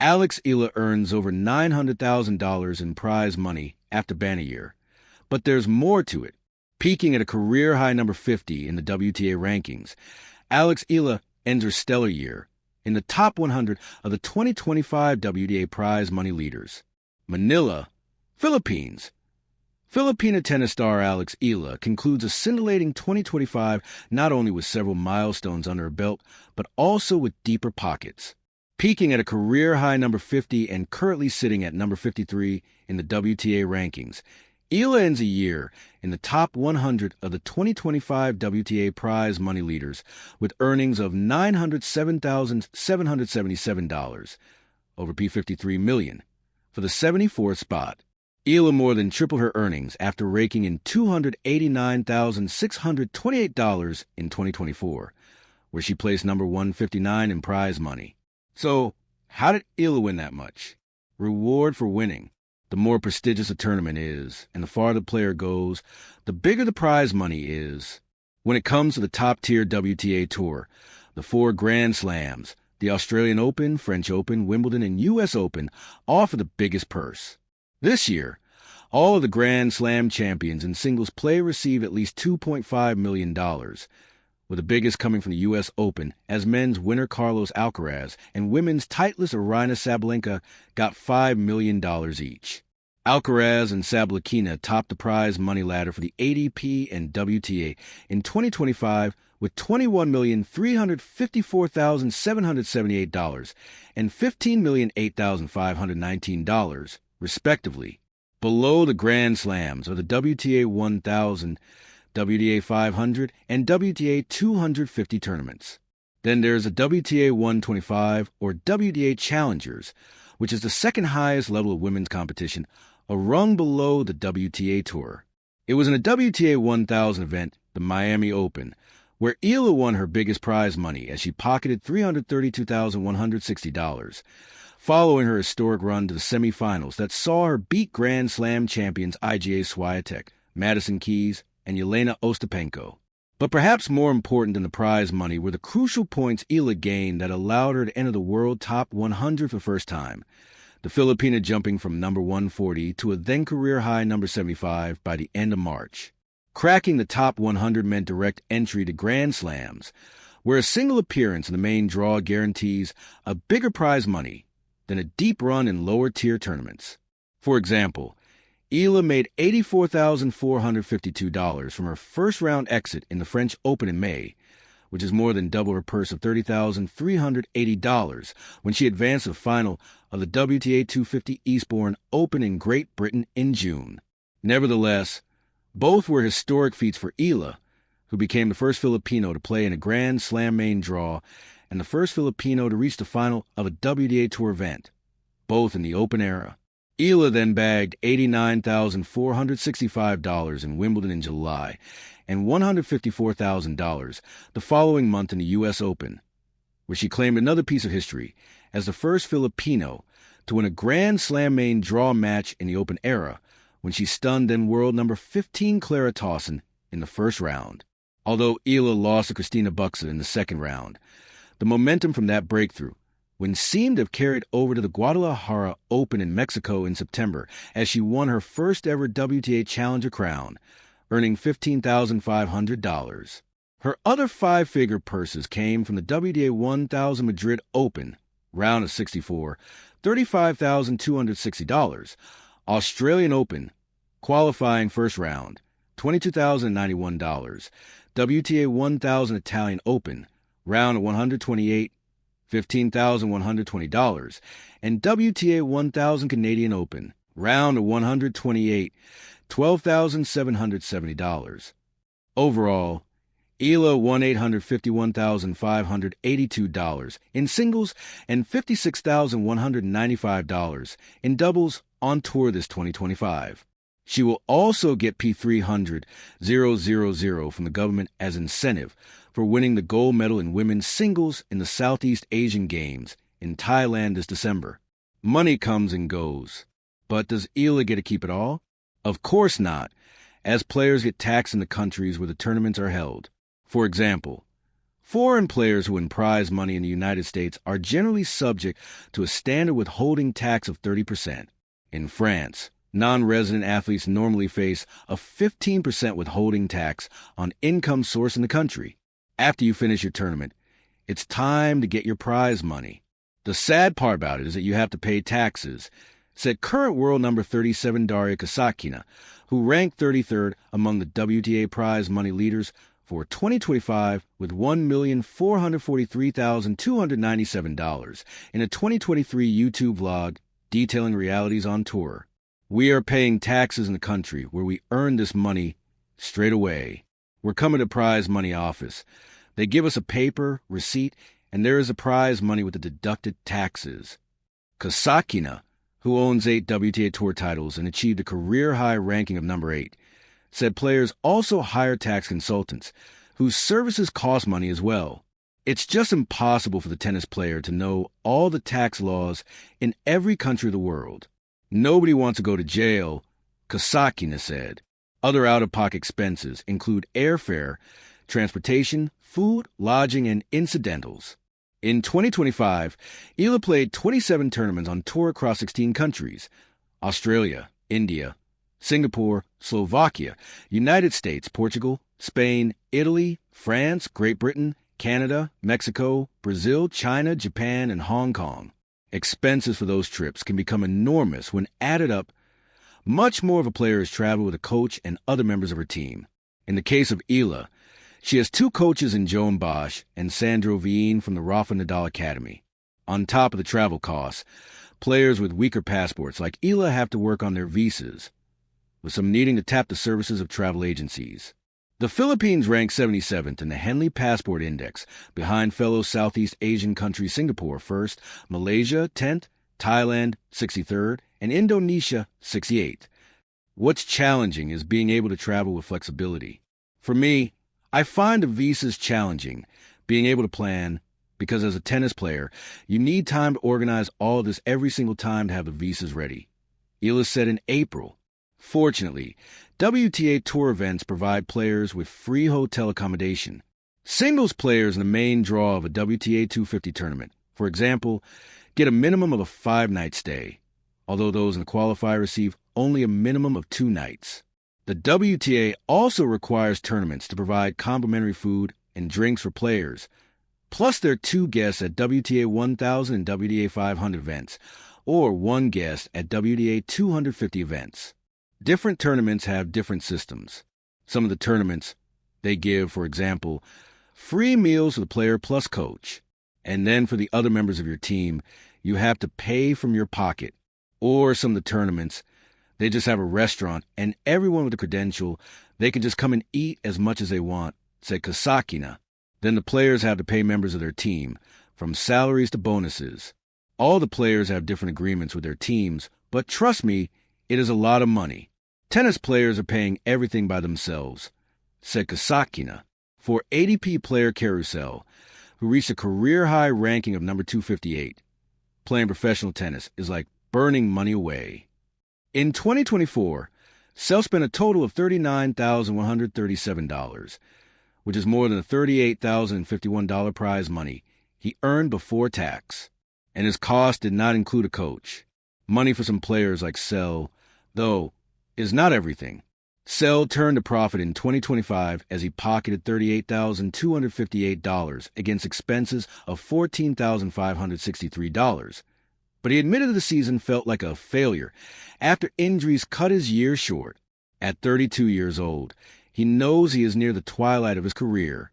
Alex Eala earns over $900,000 in prize money after ban a year. But there's more to it. Peaking at a career-high number 50 in the WTA rankings, Alex Eala ends her stellar year in the top 100 of the 2025 WTA prize money leaders. Manila, Philippines. Filipina tennis star Alex Eala concludes a scintillating 2025 not only with several milestones under her belt, but also with deeper pockets. Peaking at a career-high number 50 and currently sitting at number 53 in the WTA rankings, Eala ends a year in the top 100 of the 2025 WTA prize money leaders with earnings of $907,777 over P53 million for the 74th spot. Eala more than tripled her earnings after raking in $289,628 in 2024, where she placed number 159 in prize money. So, how did Eala win that much? Reward for winning. The more prestigious a tournament is, and the farther the player goes, the bigger the prize money is. When it comes to the top-tier WTA Tour, the 4 Grand Slams, the Australian Open, French Open, Wimbledon, and U.S. Open offer the biggest purse. This year, all of the Grand Slam champions in singles play receive at least $2.5 million, with the biggest coming from the U.S. Open, as men's winner Carlos Alcaraz and women's titleist Aryna Sabalenka got $5 million each. Alcaraz and Sabalenka topped the prize money ladder for the ATP and WTA in 2025 with $21,354,778 and $15,008,519, respectively. Below the Grand Slams are the WTA 1000, WTA 500, and WTA 250 tournaments. Then there's a WTA 125 or WTA Challengers, which is the second highest level of women's competition, a rung below the WTA Tour. It was in a WTA 1000 event, the Miami Open, where Eala won her biggest prize money as she pocketed $332,160, following her historic run to the semifinals that saw her beat Grand Slam champions Iga Swiatek, Madison Keys, and Yelena Ostapenko. But perhaps more important than the prize money were the crucial points Eala gained that allowed her to enter the world top 100 for the first time, the Filipina jumping from number 140 to a then-career-high number 75 by the end of March. Cracking the top 100 meant direct entry to Grand Slams, where a single appearance in the main draw guarantees a bigger prize money than a deep run in lower-tier tournaments. For example, Eala made $84,452 from her first-round exit in the French Open in May, which is more than double her purse of $30,380 when she advanced to the final of the WTA 250 Eastbourne Open in Great Britain in June. Nevertheless, both were historic feats for Eala, who became the first Filipino to play in a Grand Slam main draw and the first Filipino to reach the final of a WTA Tour event, both in the Open era. Eala then bagged $89,465 in Wimbledon in July and $154,000 the following month in the U.S. Open, where she claimed another piece of history as the first Filipino to win a Grand Slam main draw match in the Open era when she stunned then world number 15 Clara Tauson in the first round. Although Eala lost to Christina Buxton in the second round, the momentum from that breakthrough seemed to have carried over to the Guadalajara Open in Mexico in September as she won her first ever WTA Challenger crown, earning $15,500. Her other five-figure purses came from the WTA 1000 Madrid Open, round of 64, $35,260, Australian Open, qualifying first round, $22,091, WTA 1000 Italian Open, round of 128, $15,120, and WTA 1000 Canadian Open, round of 128, $12,770. Overall, Eala won $851,582 in singles and $56,195 in doubles on tour this 2025. She will also get P300,000 from the government as incentive for winning the gold medal in women's singles in the Southeast Asian Games in Thailand this December. Money comes and goes, but does Eala get to keep it all? Of course not, as players get taxed in the countries where the tournaments are held. For example, Foreign players who win prize money in the United States are generally subject to a standard withholding tax of 30%. In France, non-resident athletes normally face a 15% withholding tax on income sourced in the country. After you finish your tournament, it's time to get your prize money. The sad part about it is that you have to pay taxes, said current world number 37 Daria Kasatkina, who ranked 33rd among the WTA prize money leaders for 2025 with $1,443,297 in a 2023 YouTube vlog detailing realities on tour. We are paying taxes in the country where we earn this money straight away. We're coming to prize money office. They give us a paper, receipt, and there is a prize money with the deducted taxes. Kasatkina, who owns 8 WTA Tour titles and achieved a career-high ranking of number 8, said players also hire tax consultants, whose services cost money as well. It's just impossible for the tennis player to know all the tax laws in every country of the world. Nobody wants to go to jail, Kasatkina said. Other out-of-pocket expenses include airfare, transportation, food, lodging, and incidentals. In 2025, Eala played 27 tournaments on tour across 16 countries: Australia, India, Singapore, Slovakia, United States, Portugal, Spain, Italy, France, Great Britain, Canada, Mexico, Brazil, China, Japan, and Hong Kong. Expenses for those trips can become enormous when added up. Much more of a player has traveled with a coach and other members of her team. In the case of Eala, she has 2 coaches in Joan Bosch and Sandro Veen from the Rafa Nadal Academy. On top of the travel costs, players with weaker passports like Eala have to work on their visas, with some needing to tap the services of travel agencies. The Philippines ranks 77th in the Henley Passport Index, behind fellow Southeast Asian country Singapore first, Malaysia 10th, Thailand 63rd, and Indonesia 68th. What's challenging is being able to travel with flexibility. For me, I find the visas challenging, being able to plan, because as a tennis player, you need time to organize all of this every single time to have the visas ready. Eala said in April. Fortunately, WTA Tour events provide players with free hotel accommodation. Singles players in the main draw of a WTA 250 tournament, for example, get a minimum of a 5-night stay, although those in the qualifier receive only a minimum of 2 nights. The WTA also requires tournaments to provide complimentary food and drinks for players, plus there are 2 guests at WTA 1000 and WTA 500 events, or 1 guest at WTA 250 events. Different tournaments have different systems. Some of the tournaments, they give, for example, free meals for the player plus coach, and then for the other members of your team, you have to pay from your pocket. Or some of the tournaments, they just have a restaurant, and everyone with a credential, they can just come and eat as much as they want, said Kasatkina. Then the players have to pay members of their team, from salaries to bonuses. All the players have different agreements with their teams, but trust me, it is a lot of money. Tennis players are paying everything by themselves, said Kasatkina. For ADP player Carousel, who reached a career-high ranking of number 258, playing professional tennis is like burning money away. In 2024, Sel spent a total of $39,137, which is more than the $38,051 prize money he earned before tax, and his cost did not include a coach. Money for some players like Sel, though, is not everything. Sel turned a profit in 2025 as he pocketed $38,258 against expenses of $14,563. But he admitted the season felt like a failure after injuries cut his year short. At 32 years old, he knows he is near the twilight of his career.